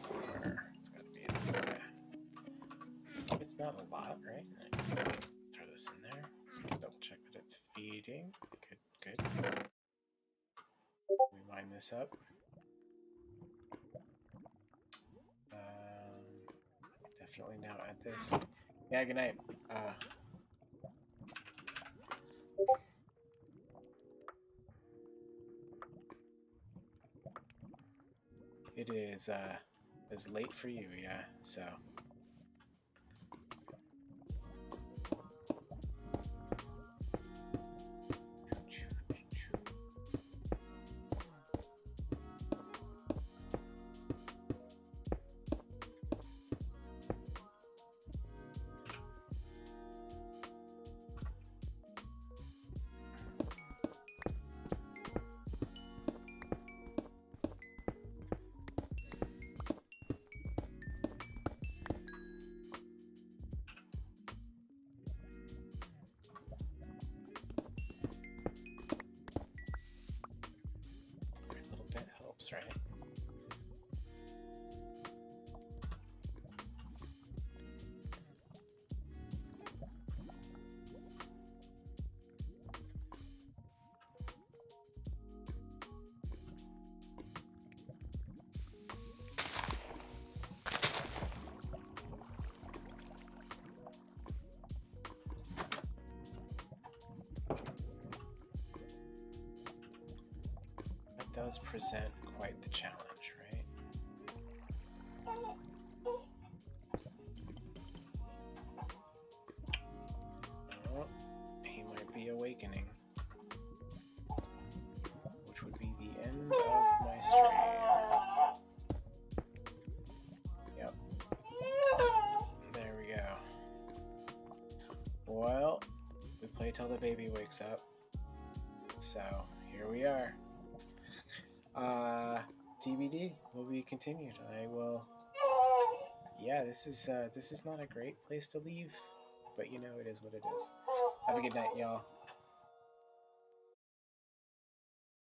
somewhere. It's got to be in this area. It's not a lot, right? Throw this in there. Double check that it's feeding. Good, good. We mine this up. Definitely now add this. Yeah, good night. It is late for you, yeah, so. Right? That does present quite the challenge, right? Oh, he might be awakening, which would be the end of my stream. Yep. There we go. Well, we play till the baby wakes up. So, here we are. TBD will be continued. I will. Yeah, this is not a great place to leave, but you know, it is what it is. Have a good night, y'all.